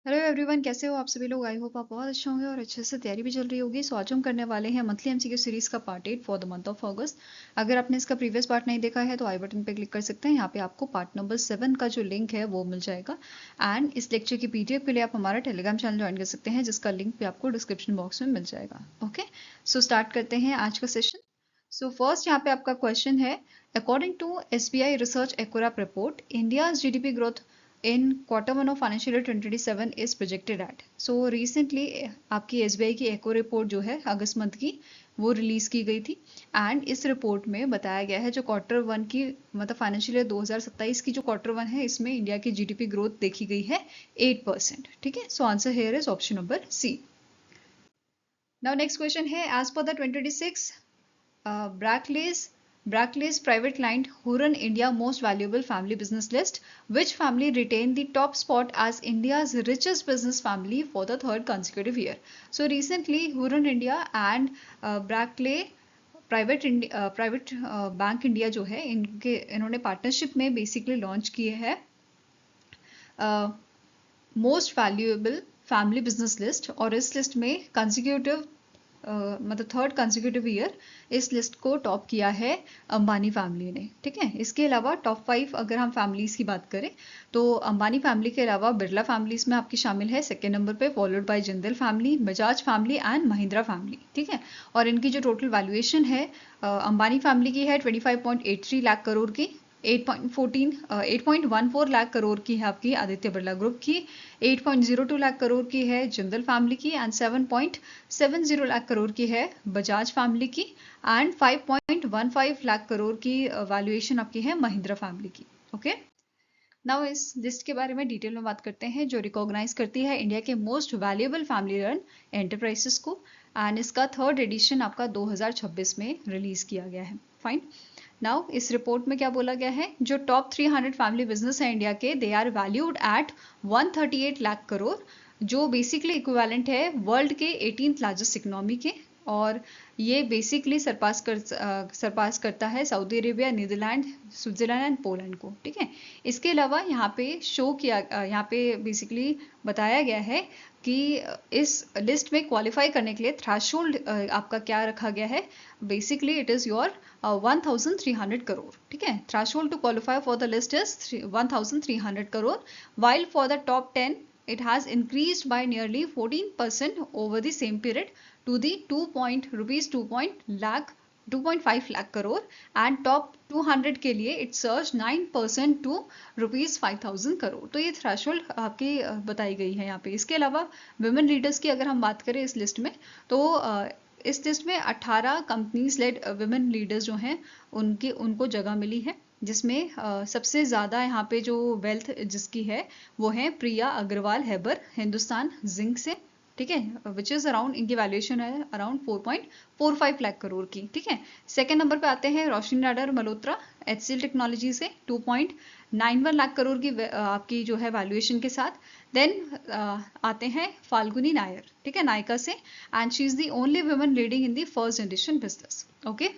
Hello everyone, कैसे हो आप सभी लोग। आई होप आप बहुत अच्छे होंगे और अच्छे से तैयारी भी चल रही होगी। सो आज हम करने वाले हैं मंथली एमसीक्यू सीरीज का part 8 for the month of अगस्त। अगर आपने इसका प्रीवियस पार्ट नहीं देखा है तो आई बटन पे क्लिक कर सकते हैं। यहाँ पे आपको पार्ट नंबर 7 का जो लिंक है वो मिल जाएगा। एंड इस लेक्चर की पीडीएफ के लिए आप हमारा टेलीग्राम चैनल ज्वाइन कर सकते हैं, जिसका लिंक भी आपको डिस्क्रिप्शन बॉक्स में मिल जाएगा। ओके, सो स्टार्ट करते हैं आज का सेशन। सो फर्स्ट यहाँ पे आपका क्वेश्चन है, according to SBI research Ecowrap report, India's GDP growth in quarter one of financial year 2027 is projected at. So recently आपकी एसबीआई की एको रिपोर्ट जो है अगस्त मंथ की, वो रिलीज की गई थी। एंड इस रिपोर्ट में बताया गया है जो क्वार्टर वन की मतलब फाइनेंशियल ईयर 2027 की जो क्वार्टर वन है, इसमें इंडिया की जीडीपी ग्रोथ देखी गई है 8%। ठीक है, so answer here is option number C. Now next question है, as per the 2026 Brackley's private client Huron India Most Valuable Family Business List, which family retained the top spot as India's richest business family for the third consecutive year? So recently Huron India and Brackley private bank India जो है, इन्होंने partnership में basically launch किए हैं most valuable family business list. और इस list में consecutive मतलब थर्ड कंजिक्यूटिव ईयर इस लिस्ट को टॉप किया है अंबानी फैमिली ने। ठीक है, इसके अलावा टॉप 5 अगर हम फैमिलीज की बात करें तो अंबानी फैमिली के अलावा बिरला फैमिली इसमें आपकी शामिल है सेकेंड नंबर पे, followed by Jindal family, Bajaj family and Mahindra family. ठीक है, और इनकी जो टोटल वैल्यूएशन है अंबानी फैमिली की है 25.83 लाख करोड़ की, 8.14 लाख करोड़ की है आपकी आदित्य बिरला ग्रुप की, 8.02 लाख करोड़ की है जिंदल फैमिली की, एंड 7.70 लाख करोड़ की है बजाज फैमिली की, एंड 5.15 लाख करोड़ की वैल्यूएशन आपकी है महिंद्रा फैमिली की। ओके, नाउ इस लिस्ट के बारे में डिटेल में बात करते हैं, जो रिकॉग्नाइज करती है इंडिया के most valuable family run enterprises को। एंड इसका थर्ड एडिशन आपका 2026 में रिलीज किया गया है। फाइन, नाउ इस रिपोर्ट में क्या बोला गया है, जो टॉप 300 फैमिली बिजनेस है इंडिया के, they are valued at 138 lakh crore, जो बेसिकली इक्विवेलेंट है वर्ल्ड के 18th लार्जेस्ट इकोनॉमी के। और ये बेसिकली सरपास करता है Saudi Arabia, Netherland, Switzerland and Poland को। ठीक है, इसके अलावा यहाँ पे यहाँ पे बेसिकली बताया गया है कि इस लिस्ट में क्वालिफाई करने के लिए थ्रेशोल्ड आपका क्या रखा गया है, basically it is your 1300 crore. ठीक है, threshold to qualify for the list is 1300 crore, while for the top 10 it has increased by nearly 14% over the same period to the 2.5 lakh crore, and top 200 के लिए इट सर्च 9% टू ₹5,000 करोड़। तो ये threshold आपकी बताई गई है यहाँ पे। इसके अलावा विमेन लीडर्स की अगर हम बात करें इस लिस्ट में, तो इस लिस्ट में 18 कंपनीज लेड विमेन लीडर्स जो हैं उनको जगह मिली है, जिसमें सबसे ज़्यादा यहाँ पे जो वेल्थ जिसकी है वो है प्रिया अग्रवाल हैबर, हिंदुस्तान जिंक से। ठीक है, विच इज़ अराउंड, इनकी वैल्यूएशन है अराउंड 4.45 लाख करोड़ की। ठीक है, सेकेंड नंबर पे आते हैं रोशनी नाडर मल्होत्रा एचसीएल टेक्नोलॉजी से 2.91 लाख करोड़ की आपकी जो है वैल्यूएशन के साथ। देन आते हैं फाल्गुनी नायर, ठीक है, नायका से, and she is the only woman leading in the first generation business. Okay,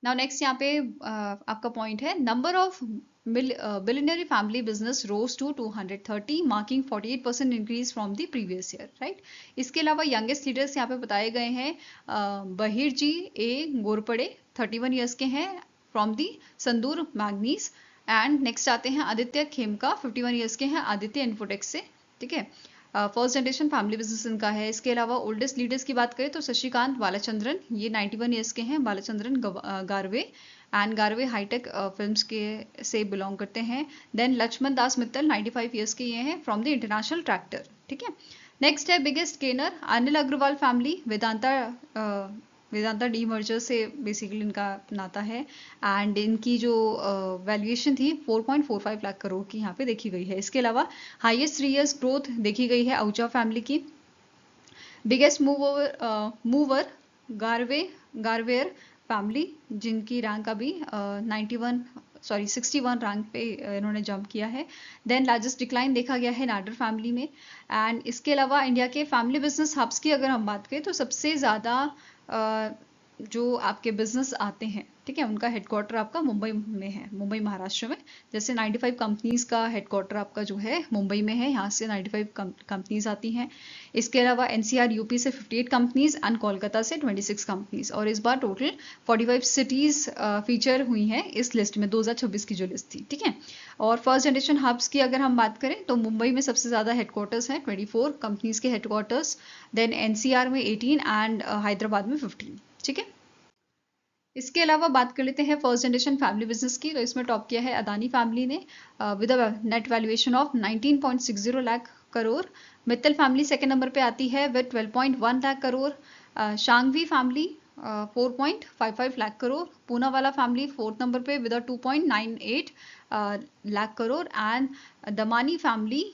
now next यहाँ पे आपका पॉइंट है, number of billionaire family business rose to 230, marking 48% increase from the previous year. Right, इसके अलावा यंगेस्ट लीडर्स यहाँ पे बताए गए हैं, बहिर जी ए गोरपड़े 31 ईयर्स के हैं from the संदूर manganese. And next आते हैं आदित्य खेमका 51 ईयर्स के हैं आदित्य इन्फोटेक्स से। ठीक है, फर्स्ट जनरेशन फैमिली बिजनेस इनका है। इसके अलावा ओल्डेस्ट लीडर्स की बात करें तो शशिकांत बालाचंद्रन, ये 91 ईयर्स के हैं, Balachandran Garve and Garve hi tech films के से बिलोंग करते हैं। देन लक्ष्मण दास मित्तल 95 ईयर्स के ये हैं फ्रॉम द इंटरनेशनल ट्रैक्टर। ठीक है, नेक्स्ट है biggest gainer Anil Agarwal family, Vedanta demerger से बेसिकली इनका नाता है। एंड इनकी जो वैल्यूएशन थी 4.45 लाख करोड़ की यहाँ पे देखी गई है। इसके अलावा हाईएस्ट 3 इयर्स ग्रोथ देखी गई है आहूजा फैमिली की। बिगेस्ट मूवर गारवेयर फैमिली, जिनकी रैंक अभी 61 रैंक पे इन्होंने जंप किया है। देन लार्जेस्ट डिक्लाइन देखा गया है नाडर फैमिली में। एंड इसके अलावा इंडिया के फैमिली बिजनेस हब्स की अगर हम बात करें तो सबसे ज़्यादा जो आपके बिजनेस आते हैं, ठीक है, उनका हेडक्वार्टर आपका मुंबई में है, मुंबई महाराष्ट्र में। जैसे 95 कंपनीज का हेडक्वार्टर आपका जो है मुंबई में है, यहाँ से 95 कंपनीज आती हैं। इसके अलावा एनसीआर यूपी से 58 कंपनीज एंड कोलकाता से 26 कंपनीज। और इस बार टोटल 45 सिटीज फीचर हुई हैं इस लिस्ट में, 2026 की जो लिस्ट थी, ठीक है। और फर्स्ट जनरेशन हब्स की अगर हम बात करें तो मुंबई में सबसे ज़्यादा हेडक्वार्टर्स हैं, 24 कंपनीज के हेडक्वार्टर्स, देन एनसीआर में 18 एंड हैदराबाद में 15, ठीक है। इसके अलावा बात कर लेते हैं फर्स्ट जनरेशन फैमिली बिजनेस की। तो इसमें टॉप किया है अदानी फैमिली ने with a net valuation of 19.60 lakh crore. Mittal family second number पे आती है with 12.1 lakh crore. Sanghvi family 4.55 lakh crore. Poonawalla family fourth number पे with a 2.98 lakh crore and Damani family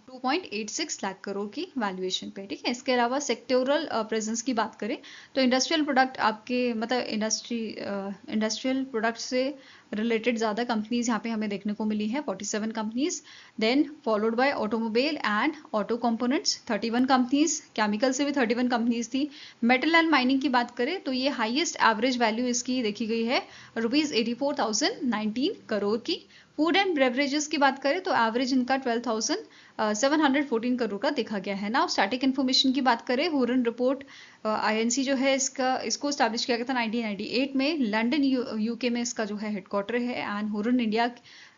2.86 lakh crore की वैल्यूएशन पे, ठीक है। इसके अलावा सेक्टोरल प्रेजेंस की बात करें तो इंडस्ट्रियल प्रोडक्ट आपके मतलब इंडस्ट्रियल प्रोडक्ट से रिलेटेड ज़्यादा कंपनीज यहाँ पे हमें देखने को मिली है, 47 companies. Then followed by automobile and auto components 31 companies. Chemical से भी 31 कंपनीज थी। मेटल एंड माइनिंग की बात करें तो ये हाईएस्ट एवरेज वैल्यू इसकी देखी गई है ₹84,019 करोड़ की। फूड एंड बेवरेजेस की बात करें तो एवरेज इनका 12,714 करोड़ का देखा गया है ना। स्टैटिक इन्फॉर्मेशन की बात करें, हुरन रिपोर्ट आईएनसी जो है इसको स्टैब्लिश किया गया था 1998 में। लंदन यूके में इसका जो है हेडक्वार्टर है। एंड हुरन इंडिया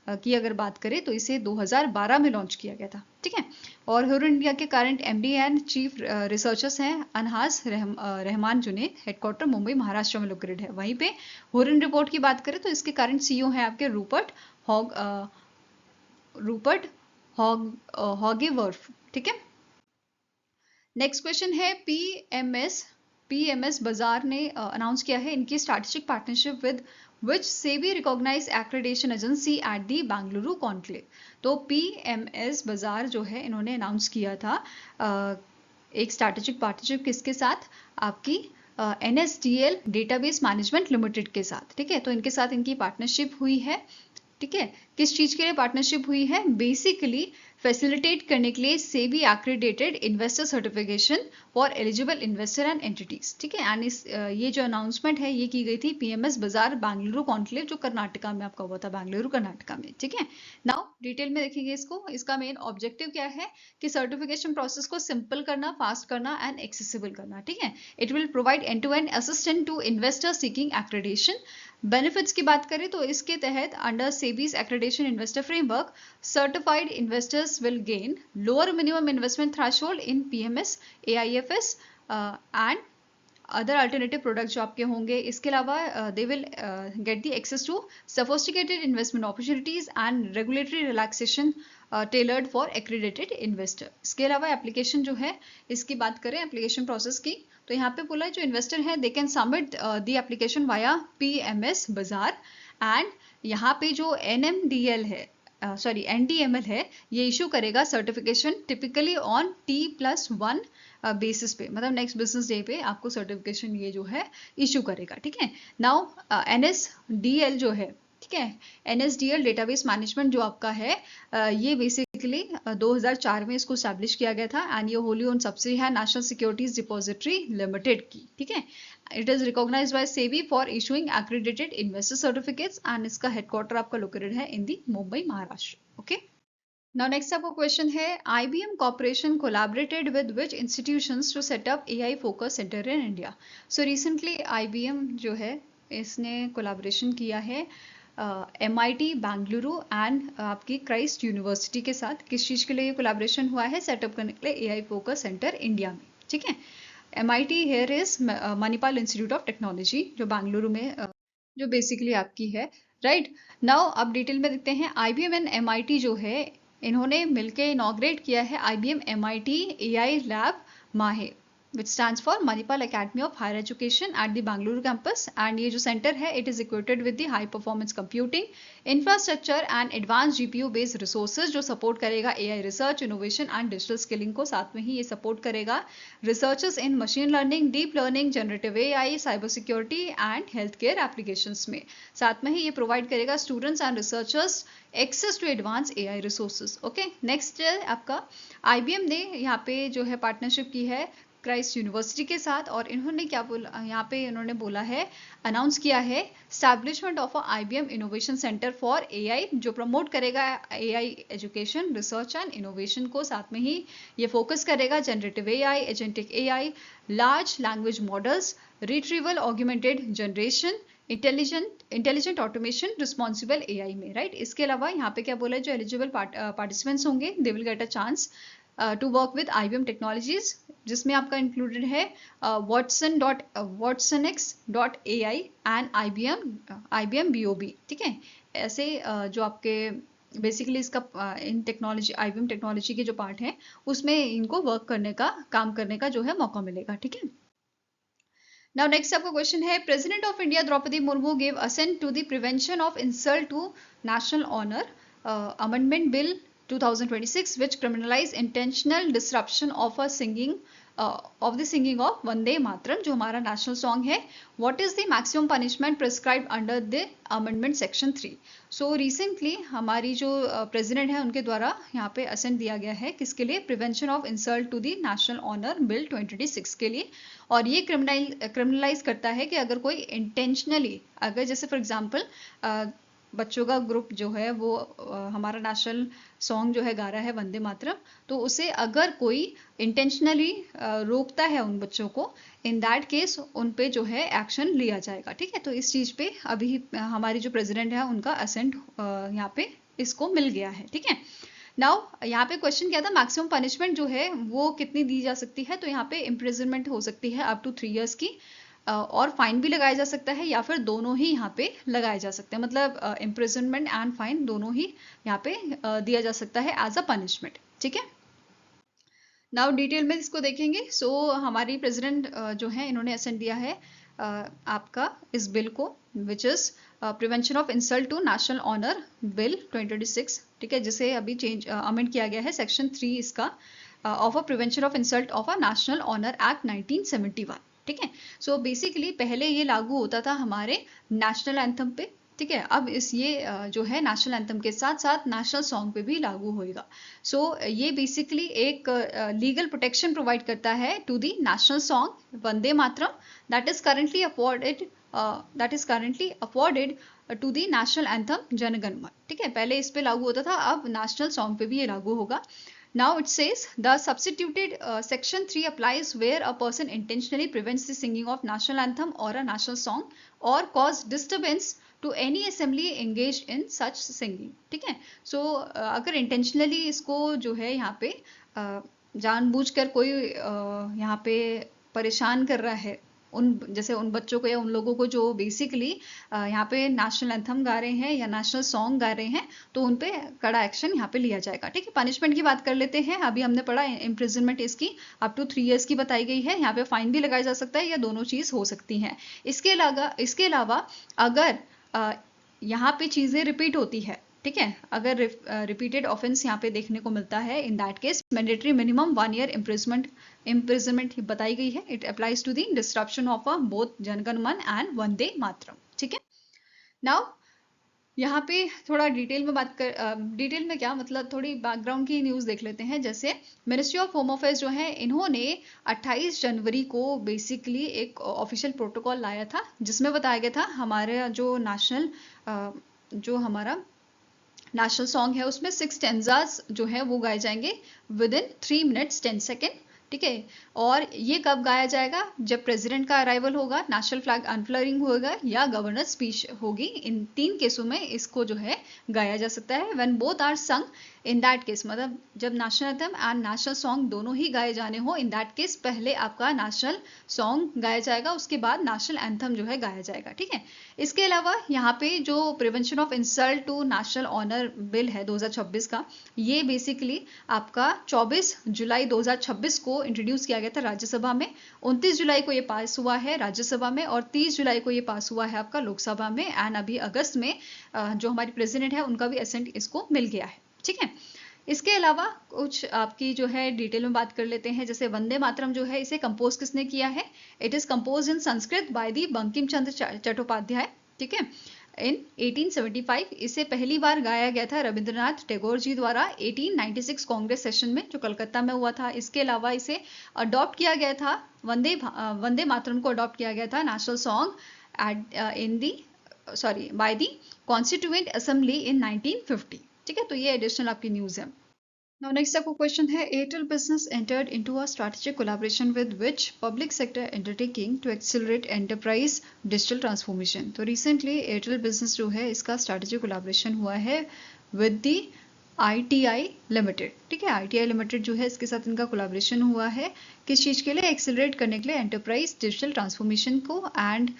की अगर बात करें तो इसे 2012 में लॉन्च किया गया था, ठीक है। और हुरन इंडिया के current MD and chief researchers हैं अनहास रहमान जुनेद। हेडक्वार्टर मुंबई महाराष्ट्र में लोकेटेड है। वहीं पे हुरन रिपोर्ट की बात करें तो इसके करंट सीईओ हैं आपके रूपर्ट हॉगेवर्फ, ठीक है। नेक्स्ट क्वेश्चन है पीएमएस बाजार ने अनाउंस किया है इनकी strategic partnership with which SEBI recognise accreditation agency at the Bengaluru conclave. तो पीएमएस बाजार जो है इन्होंने अनाउंस किया था एक स्ट्रैटेजिक पार्टनरशिप किसके साथ, आपकी NSDL डेटाबेस मैनेजमेंट लिमिटेड के साथ, ठीक है। तो इनके साथ इनकी पार्टनरशिप हुई है, ठीक है। किस चीज के लिए पार्टनरशिप हुई है, बेसिकली फैसिलिटेट करने के लिए SEBI accredited investor certification for eligible investor and entities, ठीक है। एंड ये जो अनाउंसमेंट है ये की गई थी पीएमएस बाजार बेंगलुरु कॉन्क्लेव जो कर्नाटका में आपका हुआ था, बेंगलुरु कर्नाटका में, ठीक है। नाउ डिटेल में देखेंगे इसको। इसका मेन ऑब्जेक्टिव क्या है कि सर्टिफिकेशन प्रोसेस को सिंपल करना, फास्ट करना एंड एक्सेसिबल करना, ठीक है। It will provide end to end assistant to investor seeking accreditation. Benefits की बात करें तो इसके तहत under SEBI's accreditation investor framework certified investors will gain lower minimum investment threshold in PMS, AIFs and other alternative product जो आपके होंगे। इसके अलावा they will get the access to sophisticated investment opportunities and regulatory relaxation tailored for accredited investor. इसके अलावा application जो है इसकी बात करें एप्लीकेशन प्रोसेस की तो यहाँ पे बोला है जो इन्वेस्टर है they can submit the application via PMS बाजार। एंड यहाँ पे जो NMDL है NDML है ये इशू करेगा certification typically on T+1 basis पे, मतलब नेक्स्ट बिजनेस डे पे आपको सर्टिफिकेशन ये जो है इशू करेगा, ठीक है। नाउ NSDL जो है, ठीक है, NSDL डेटाबेस मैनेजमेंट जो आपका है ये बेसिकली 2004 में इसको स्टैब्लिश किया गया था एंड ये होली ओन सब्सिडी है नेशनल सिक्योरिटीज डिपॉजिटरी लिमिटेड की, ठीक है। It is recognised by SEBI for issuing accredited investor certificates and इसका हेडक्वार्टर आपका लोकेटेड है in the Mumbai Maharashtra, okay. Now next आपका क्वेश्चन है IBM Corporation collaborated with which institutions to set up AI focus center in India? So recently IBM जो है इसने collaboration किया है MIT बेंगलुरु एंड आपकी क्राइस्ट यूनिवर्सिटी के साथ। किस चीज़ के लिए ये कोलैबोरेशन हुआ है, सेटअप करने के लिए AI फोकस सेंटर इंडिया में, ठीक है। MIT here is Manipal institute of technology जो बेंगलुरु में जो बेसिकली आपकी है, राइट। नाउ अब डिटेल में देखते हैं। IBM एंड MIT जो है इन्होंने मिलकर इनॉग्रेट किया है IBM MIT AI लैब माहे which stands for Manipal Academy of Higher Education at the Bangalore campus। and ये जो सेंटर है it is equipped with the high performance computing infrastructure and advanced GPU based resources जो support करेगा AI research, innovation and digital skilling को। साथ में ही ये support करेगा researches in machine learning, deep learning, generative AI, cyber security and healthcare applications में। साथ में ही ये प्रोवाइड करेगा students and researchers access to advance AI resources, okay. Next है आपका IBM ने यहाँ पे जो है पार्टनरशिप की है क्राइस्ट यूनिवर्सिटी के साथ, और इन्होंने क्या बोला यहाँ पे, इन्होंने बोला है, अनाउंस किया है establishment of IBM innovation centre for AI, जो प्रमोट करेगा AI education, research and innovation को। साथ में ही ये फोकस करेगा generative AI, agentic AI, large language models, retrieval, augmented generation, intelligent automation, responsible AI में, राइट। इसके अलावा यहाँ पे क्या बोला है, जो एलिजिबल पार्टिसिपेंट्स होंगे they will get a chance to work with IBM technologies, जिसमें आपका इंक्लूडेड है watsonx.ai एंड IBM BOB, ठीक है। ऐसे जो आपके बेसिकली इसका इन टेक्नोलॉजी, IBM टेक्नोलॉजी के जो पार्ट हैं उसमें इनको वर्क करने का, काम करने का जो है मौका मिलेगा, ठीक है। नाउ नेक्स्ट आपका क्वेश्चन है, president of India Droupadi Murmu give assent to the prevention of insult to national honour amendment bill 2026 which criminalize intentional disruption of a singing of the singing of Vande Mataram, जो हमारा नेशनल सॉन्ग है। What is the maximum punishment prescribed under the amendment section 3। So recently हमारी जो president है उनके द्वारा यहाँ पे असेंट दिया गया है, किसके लिए, prevention of insult to the national honour bill 2026 के लिए। और ये क्रिमिनलाइज करता है कि अगर कोई इंटेंशनली, अगर जैसे फॉर एग्जांपल बच्चों का ग्रुप जो है वो हमारा नेशनल सॉन्ग जो है गा रहा है वंदे मातरम, तो उसे अगर कोई इंटेंशनली रोकता है उन बच्चों को, इन दैट केस उन पे जो है एक्शन लिया जाएगा, ठीक है। तो इस चीज पे अभी हमारी जो प्रेसिडेंट है उनका असेंट यहाँ पे इसको मिल गया है, ठीक है। नाउ यहाँ पे क्वेश्चन क्या था, मैक्सिमम पनिशमेंट जो है वो कितनी दी जा सकती है, तो यहाँ पे इम्प्रिजनमेंट हो सकती है अप टू 3 इयर्स की, और फाइन भी लगाया जा सकता है, या फिर दोनों ही यहाँ पे लगाए जा सकते हैं, मतलब इम्प्रिजनमेंट एंड फाइन दोनों ही यहाँ पे दिया जा सकता है एज अ पनिशमेंट, ठीक है। नाउ डिटेल में इसको देखेंगे। सो हमारी प्रेसिडेंट जो है इन्होंने असेंट दिया है आपका इस बिल को, which is prevention of insult to national honour bill 2026, ठीक है, जिसे अभी चेंज अमेंड किया गया है सेक्शन 3 इसका, of a prevention of insult of a national honour act 1971, ठीक है। सो बेसिकली पहले ये लागू होता था हमारे नेशनल एंथम पे, ठीक है। अब इस ये जो है नेशनल एंथम के साथ साथ नेशनल सॉन्ग पे भी लागू होएगा। सो ये बेसिकली एक लीगल प्रोटेक्शन प्रोवाइड करता है to the national song Vande Mataram that is currently afforded to the national anthem Jana Gana मन, ठीक है। पहले इस पे लागू होता था, अब नेशनल सॉन्ग पे भी ये लागू होगा। Now it says the substituted section 3 applies where a person intentionally prevents the singing of national anthem or a national song or cause disturbance to any assembly engaged in such singing, ठीक है। So अगर intentionally इसको जो है यहाँ पे जानबूझकर कोई यहाँ पे परेशान कर रहा है उन, जैसे उन बच्चों को या उन लोगों को जो बेसिकली यहाँ पे नेशनल एंथम गा रहे हैं या नेशनल सॉन्ग गा रहे हैं, तो उन पे कड़ा एक्शन यहाँ पे लिया जाएगा, ठीक है। पनिशमेंट की बात कर लेते हैं। अभी हमने पढ़ा इम्प्रिजनमेंट इसकी अप टू 3 इयर्स की बताई गई है, यहाँ पे फाइन भी लगाया जा सकता है या दोनों चीज हो सकती हैं। इसके अलावा अगर यहाँ पे चीजें रिपीट होती है, ठीक है, अगर रिपीटेड ऑफेंस यहाँ पे देखने को मिलता है, in that case mandatory minimum 1 year imprisonment बताई गई है। It applies to the disruption of both Janagana Mana and Vande Mataram, ठीक है। नाउ यहाँ पे थोड़ा डिटेल में बात कर, डिटेल में क्या मतलब, थोड़ी बैकग्राउंड की न्यूज़ देख लेते हैं। जैसे मिनिस्ट्री ऑफ होम अफेयर्स जो है, इन्होंने 28 जनवरी को बेसिकली एक ऑफिशियल प्रोटोकॉल लाया था, जिसमें बताया गया था हमारे जो हमारा नेशनल सॉन्ग है उसमें 6 स्टेंजास जो है वो गाए जाएंगे विद इन 3 मिनट्स 10 सेकेंड, ठीक है। और ये कब गाया जाएगा, जब प्रेसिडेंट का अराइवल होगा, नेशनल फ्लैग अनफ्लरिंग होगा या गवर्नर स्पीच होगी। इन 3 केसों में इसको जो है गाया जा सकता है। व्हेन बोथ आर संग इन दैट केस, मतलब जब national anthem and national song दोनों ही गाए जाने हो, इन दैट केस पहले आपका नेशनल सॉन्ग गाया जाएगा, उसके बाद नेशनल एंथम जो है गाया जाएगा, ठीक है। इसके अलावा यहाँ पे जो prevention of insult to national honour bill है 2026 का, ये बेसिकली आपका 24 जुलाई 2026 को इंट्रोड्यूस किया गया था राज्यसभा में। 29 जुलाई को ये पास हुआ है राज्यसभा में, और 30 जुलाई को ये पास हुआ है आपका लोकसभा में, एंड अभी अगस्त में जो हमारी प्रेसिडेंट है उनका भी असेंट इसको मिल गया है, ठीक है। इसके अलावा कुछ आपकी जो है डिटेल में बात कर लेते हैं। जैसे वंदे मातरम जो है, इसे कंपोज किसने किया है, it is compose in Sanskrit by the Bankim Chandra Chattopadhyay, ठीक है। इन 1875। इसे पहली बार गाया गया था रविंद्रनाथ टैगोर जी द्वारा 1896 कांग्रेस सेशन में, जो कलकत्ता में हुआ था। इसके अलावा इसे अडॉप्ट किया गया था, वंदे मातरम को अडॉप्ट किया गया था national song in the by the constituent assembly in 1950। ठीक है, तो ये एडिशनल आपकी न्यूज है। Now next आपको क्वेश्चन है, Airtel Business entered into a strategic collaboration with which public sector undertaking to accelerate enterprise digital transformation। तो recently Airtel Business जो है इसका strategic collaboration हुआ है with the ITI लिमिटेड। ठीक है, ITI लिमिटेड जो है इसके साथ इनका कोलैबोरेशन हुआ है किस चीज़ के लिए? एक्सेलरेट करने के लिए एंटरप्राइज डिजिटल ट्रांसफॉर्मेशन को। एंड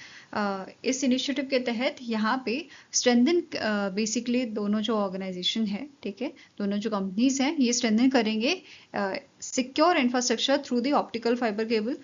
इस इनिशिएटिव के तहत यहाँ पे स्ट्रेंथन बेसिकली दोनों जो ऑर्गेनाइजेशन है, ठीक है, दोनों जो कंपनीज हैं, ये स्ट्रेंथन करेंगे secure infrastructure through the optical fibre cable,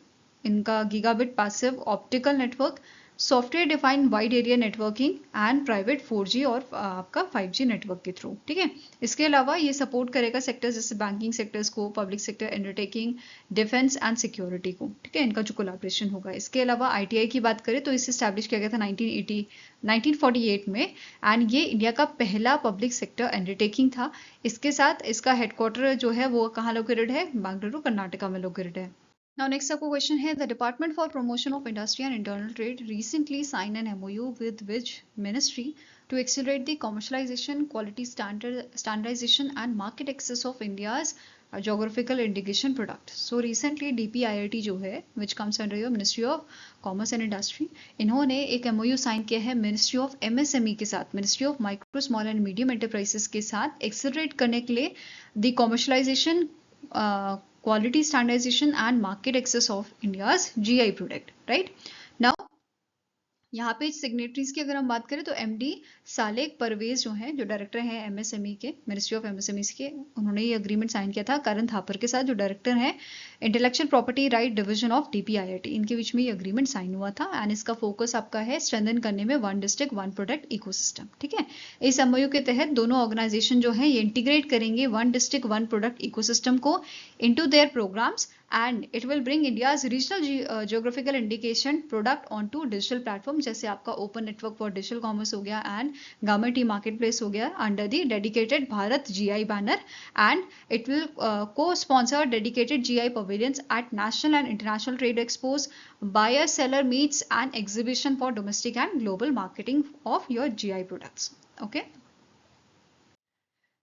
इनका gigabit passive optical network, software defined wide area networking and private 4G और आपका 5G नेटवर्क के थ्रू। ठीक है, इसके अलावा ये सपोर्ट करेगा सेक्टर्स जैसे बैंकिंग सेक्टर्स को, public sector undertaking, defence and security को। ठीक है, इनका जो कोलैबोरेशन होगा। इसके अलावा ITI की बात करें तो इसे स्टैब्लिश किया गया था 1948 में, एंड ये इंडिया का पहला पब्लिक सेक्टर अंडरटेकिंग था। इसके साथ इसका हेडक्वार्टर जो है वो कहाँ लोकेटेड है? बेंगलुरु, कर्नाटका में लोकेटेड है। Now next आपको क्वेश्चन है, the Department for Promotion of Industry and Internal Trade recently signed an MOU with which ministry to accelerate the commercialization, quality standardization and market access of India's geographical indication product. So recently DPIIT जो है which comes under your Ministry of Commerce and Industry, इन्होंने एक MOU sign किया है Ministry of MSME के साथ, Ministry of Micro, Small and Medium Enterprises के साथ, एक्सेलरेट करने के लिए the commercialization, quality standardization and market access of India's GI product, right? Now यहाँ पे सिग्नेटरीज की अगर हम बात करें तो MD सालेक परवेज जो हैं, जो डायरेक्टर हैं MSME के, मिनिस्ट्री ऑफ MSME के, उन्होंने ये अग्रीमेंट साइन किया था करण थापर के साथ, जो डायरेक्टर हैं intellectual property right division of DPIIT। इनके बीच में ये अग्रीमेंट साइन हुआ था एंड इसका फोकस आपका है स्ट्रेंथन करने में one district one product ecosystem. ठीक है, इस MOU के तहत दोनों ऑर्गेनाइजेशन जो है ये इंटीग्रेट करेंगे one district one product ecosystem को into their programmes, and it will bring India's regional geographical indication product onto digital platform, जैसे आपका open network for digital commerce हो गया and government e market place हो गया under the dedicated Bharat GI बैनर, and it will co sponsor dedicated GI pavilions at national and international trade expos, buyer seller meets and exhibition for domestic and global marketing of your GI products. Okay.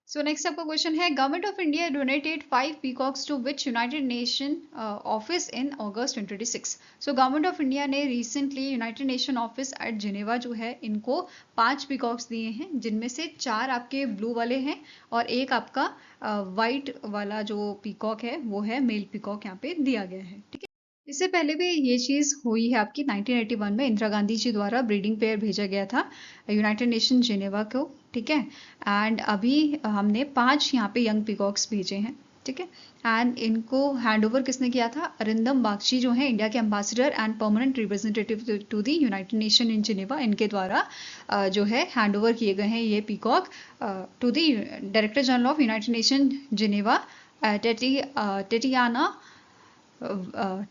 So next आपका question है, government of India donated 5 peacocks to which United Nation office in August 2026। So government of India ने recently United Nation office at Geneva जो है इनको 5 peacocks दिए हैं, जिनमें से 4 आपके ब्लू वाले हैं और एक आपका वाइट वाला जो पीकॉक है वो है मेल पीकॉक यहाँ पे दिया गया है। ठीक है, इससे पहले भी ये चीज़ हुई है आपकी 1981 में, इंदिरा गांधी जी द्वारा ब्रीडिंग पेयर भेजा गया था यूनाइटेड नेशन जिनेवा को। ठीक है, एंड अभी हमने 5 यहाँ पे यंग पीकॉक्स भेजे हैं। ठीक है, एंड इनको हैंड ओवर किसने किया था? अरिंदम बागची जो है इंडिया के ambassador and permanent representative to the United Nation in Geneva, इनके द्वारा जो है हैंड ओवर किए गए हैं ये peacock to the director general of United Nation Geneva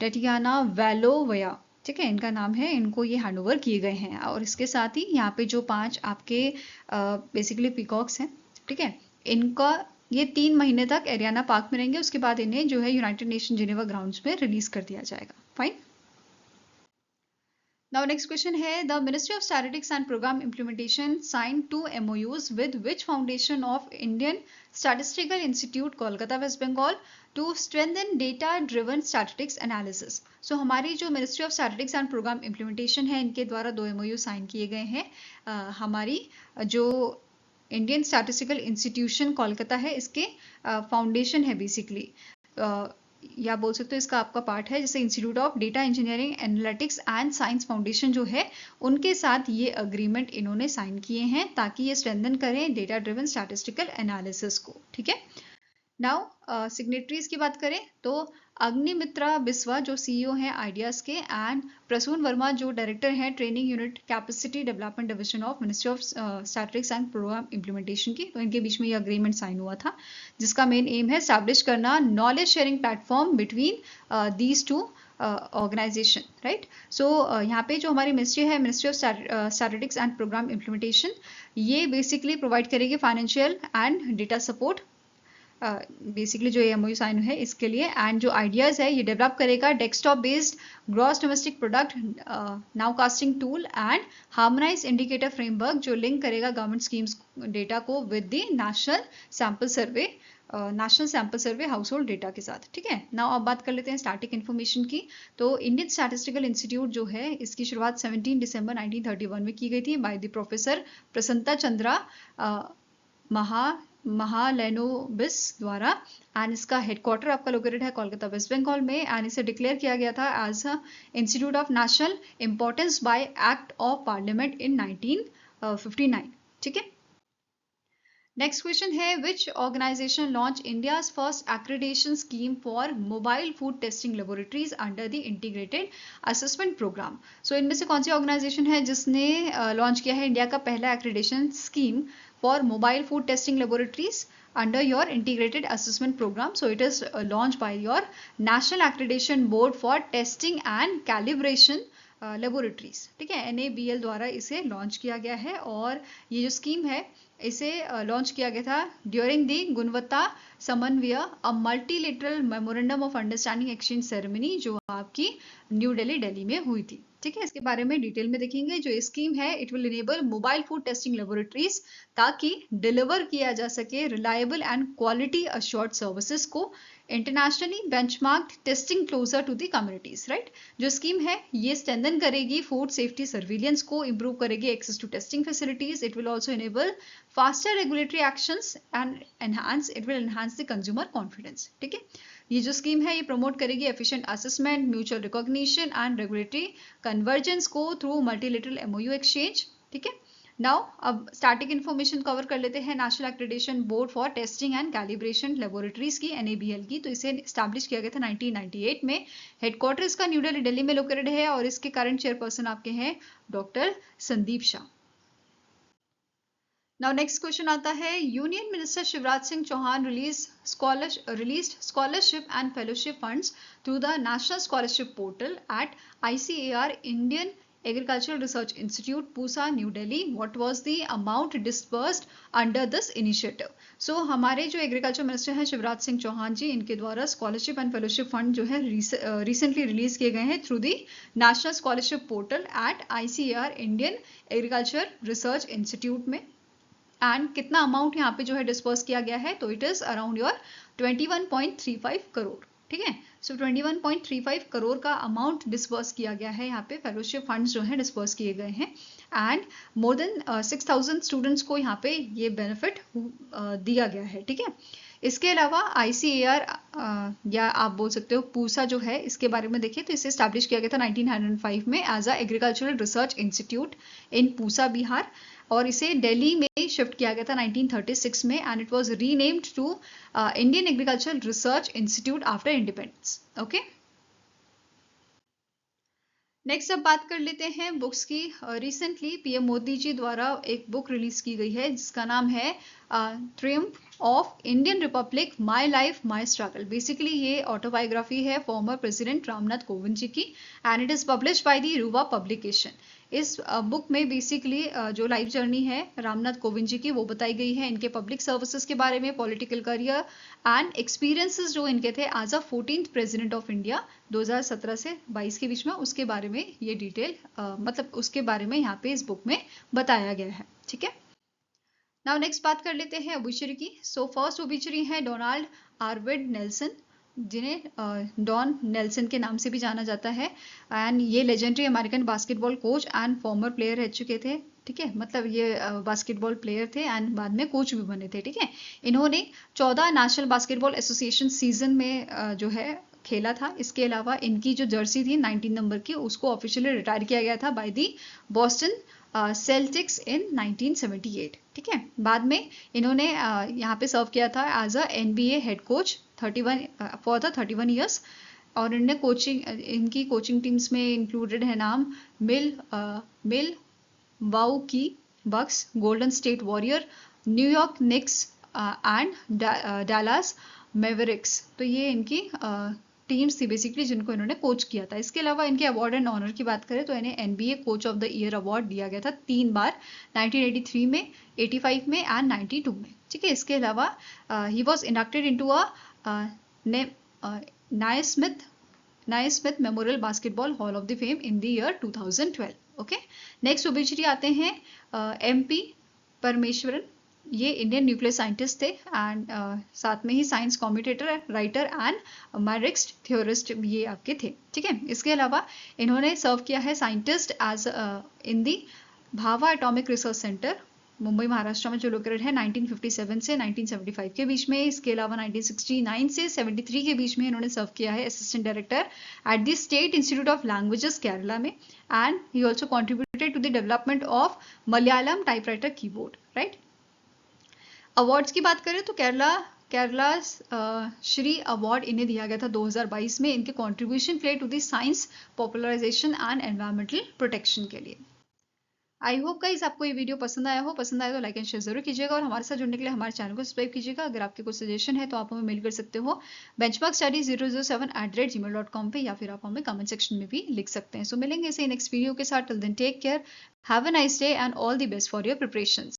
Tatiana Valovaya. ठीक है, इनका नाम है, इनको ये हैंड ओवर किए गए हैं। और इसके साथ ही यहाँ पे जो 5 आपके बेसिकली पीकॉक्स हैं, ठीक है, इनका ये 3 महीने तक एरियाना पार्क में रहेंगे, उसके बाद इन्हें जो है यूनाइटेड नेशन जिनेवा ग्राउंड्स में रिलीज कर दिया जाएगा। फाइन। Now next question है, the Ministry of Statistics and Program Implementation signed 2 MOUs with which foundation of Indian Statistical Institute, Kolkata, West Bengal, to strengthen data-driven statistics analysis. So हमारी जो Ministry of Statistics and Program Implementation है, इनके द्वारा 2 MOU sign किए गए हैं। हमारी जो इंडियन स्टैटिस्टिकल इंस्टीट्यूशन कोलकाता है, इसके फाउंडेशन है बेसिकली, या बोल सकते हो इसका आपका पार्ट है, जैसे institute of data engineering analytics and science foundation जो है उनके साथ ये अग्रीमेंट इन्होंने साइन किए हैं ताकि ये स्ट्रेंथन करें डेटा ड्रिवन स्टैटिस्टिकल एनालिसिस को। ठीक है, नाउ सिग्नेटरीज की बात करें तो अग्निमित्रा बिस्वा जो CEO हैं आइडियाज के, एंड प्रसून वर्मा जो डायरेक्टर हैं training unit capacity development division of ministry of statistics and programme implementation की। तो इनके बीच में ये अग्रीमेंट साइन हुआ था, जिसका मेन एम है स्टैब्लिश करना knowledge sharing platform between these two organization, right. So यहाँ पे जो हमारी मिनिस्ट्री है, ministry of statistics and programme implementation, ये बेसिकली प्रोवाइड करेगी financial and data support, basically जो MOU साइन है इसके लिए। एंड जो आइडियाज़ है ये डेवलप करेगा desktop based gross domestic product now casting tool and harmonise indicator framework, जो लिंक करेगा गवर्नमेंट स्कीम्स डेटा को with the national sample survey house hold data के साथ, ठीक है। नाउ अब बात कर लेते हैं स्टैटिक इन्फॉर्मेशन की। तो इंडियन स्टैटिस्टिकल इंस्टीट्यूट जो है, इसकी शुरुआत 17 दिसंबर 1931 में की गई थी बाय द प्रोफेसर प्रसन्नता चंद्रा महालैनोबिस द्वारा। एंड इसका हेडक्वार्टर आपका लोकेटेड है कोलकाता वेस्ट बंगाल में। एंड इसे डिक्लेयर किया गया था as a institute of national importance by act of parliament in 1959, ठीक है। नेक्स्ट क्वेश्चन है, which organization launch India's first accreditation scheme for mobile food testing laboratories under the integrated assessment programme. So इनमें से कौन सी organisation है जिसने launch किया है इंडिया का पहला accreditation scheme for mobile food testing laboratories under your integrated assessment program? So it is launched by your National Accreditation Board for Testing and Calibration laboratories, ठीक है। NABL द्वारा इसे लॉन्च किया गया है। और ये जो स्कीम है इसे लॉन्च किया गया था ड्यूरिंग दी गुणवत्ता समन्वय a multilateral memorandum of understanding exchange ceremony, जो आपकी न्यू दिल्ली में हुई थी, ठीक है। इसके बारे में डिटेल में देखेंगे। जो स्कीम है it will enable mobile food testing laboratories ताकि डिलीवर किया जा सके reliable and quality assured services को internationally benchmarked testing closer to the communities, right. जो स्कीम है ये स्ट्रेंथन करेगी फूड सेफ्टी सर्विलियंस को, इंप्रूव करेगी access to testing facilities. It will also enable faster regulatory actions and it will enhance the consumer confidence, ठीक है। ये जो स्कीम है ये प्रमोट करेगी efficient assessment, mutual recognition and regulatory convergence को थ्रू मल्टीलेटरल MOU एक्सचेंज, ठीक है। नाउ अब स्टैटिक इन्फॉर्मेशन कवर कर लेते हैं। National accreditation board for testing and calibration laboratories की, NABL की, तो इसे स्टैब्लिश किया गया था 1998 में। हेडक्वार्टर इसका न्यू दिल्ली में लोकेटेड है और इसके करंट चेयरपर्सन आपके हैं doctor Sandeep Shah. Now next question आता है, union minister Shivraj Singh Chouhan released scholarship and fellowship funds through the National Scholarship Portal at ICAR Indian Agricultural Research Institute, Pusa, New Delhi. What was the amount disbursed under this initiative? So हमारे जो agriculture minister हैं शिवराज सिंह चौहान जी, इनके द्वारा scholarship and fellowship fund जो है recently release किए गए हैं through the national scholarship portal at ICAR Indian agriculture research institute में। एंड कितना अमाउंट यहाँ पे जो है डिस्पर्स किया गया है, तो it is around your 21.35 crore, ठीक है। सो 21.35 करोड़ का अमाउंट डिस्पर्स किया गया है यहाँ पे, फेलोशिप फंड्स जो है डिस्पर्स किए गए हैं। एंड मोर देन 6,000 स्टूडेंट्स को यहाँ पे ये बेनिफिट दिया गया है, ठीक है। इसके अलावा ICAR या आप बोल सकते हो पूसा जो है, इसके बारे में देखिए तो इसे स्टैब्लिश किया गया था 1905 में as a agricultural research institute in Pusa, Bihar. और इसे दिल्ली में शिफ्ट किया गया था 1936 में and it was renamed to Indian agricultural research institute after independence, okay. Next अब बात कर लेते हैं बुक्स की। रिसेंटली PM मोदी जी द्वारा एक बुक रिलीज की गई है जिसका नाम है Triumph of Indian Republic, my life my struggle. Basically ये ऑटोबायोग्राफी है फॉर्मर प्रेसिडेंट रामनाथ कोविंद जी की and it is published by the रुवा पब्लिकेशन। इस बुक में बेसिकली जो लाइफ जर्नी है रामनाथ कोविंद जी की वो बताई गई है, इनके पब्लिक सर्विसेज के बारे में, पॉलिटिकल करियर एंड एक्सपीरियंसेस जो इनके थे as a 14th president of India 2017 से 22 के बीच में, उसके बारे में ये डिटेल मतलब उसके बारे में यहाँ पे इस बुक में बताया गया है, ठीक है। नाउ नेक्स्ट बात कर लेते हैं ओबिचरी की। सो फर्स्ट ओबिचरी है डोनाल्ड आर्विड नेल्सन, जिन्हें डॉन नेल्सन के नाम से भी जाना जाता है। एंड ये legendary American basketball coach and farmer player रह चुके थे, ठीक है। मतलब ये बास्केटबॉल प्लेयर थे एंड बाद में कोच भी बने थे, ठीक है। इन्होंने 14 नेशनल बास्केटबॉल एसोसिएशन सीजन में जो है खेला था। इसके अलावा इनकी जो जर्सी थी 19 नंबर की, उसको ऑफिशियली रिटायर किया गया था बाय दी बॉस्टन सेल्टिक्स इन 1978, ठीक है। बाद में इन्होंने यहाँ पे सर्व किया था as a NBA head coach 31 years. और इन्होंने इनकी कोचिंग टीम्स में इंक्लूडेड है नाम Milwaukee Bucks, Golden State Warrior, New York Knicks and Dallas Mavericks. तो ये इनकी टीम्स थी बेसिकली जिनको इन्होंने कोच किया था। इसके अलावा इनके अवार्ड एंड ऑनर की बात करें तो इन्हें NBA coach of the year award दिया गया था 3 बार, 1983 में, 85 में एंड 92 में। ठीक है, इसके अलावा he was inducted into Naismith Memorial Basketball Hall of the Fame in the year 2012। Okay, next obituary आते हैं MP परमेश्वरन। ये इंडियन न्यूक्लियर साइंटिस्ट थे एंड साथ में ही science commentator, writer and Marxist theorist ये आपके थे। ठीक है, इसके अलावा इन्होंने सर्व किया है scientist as in the Bhabha atomic research centre, Mumbai Maharashtra में, जो लोकेटेड है 1957 से 1975 के बीच में। इसके अलावा 1969 से 73 के बीच में इन्होंने सर्व किया है assistant director at the state institute of languages Kerala में, and he also contributed to the development of Malayalam typewriter keyboard. Right, awards की बात करें तो केरला श्री अवार्ड इन्हें दिया गया था 2022 में इनके कंट्रीब्यूशन के लिए to the science popularisation and environmental protection के लिए। आई होप गाइस आपको ये वीडियो पसंद आया हो। पसंद आया तो लाइक एंड शेयर जरूर कीजिएगा और हमारे साथ जुड़ने के लिए हमारे चैनल को सब्सक्राइब कीजिएगा। अगर आपके कुछ सजेशन है तो आप हमें मेल कर सकते हो benchmarkstudy007@gmail.com पे, या फिर आप हमें कमेंट सेक्शन में भी लिख सकते हैं। सो मिलेंगे इसे नेक्स्ट वीडियो के साथ। Till then take care, have a nice day and all the best for your preparations.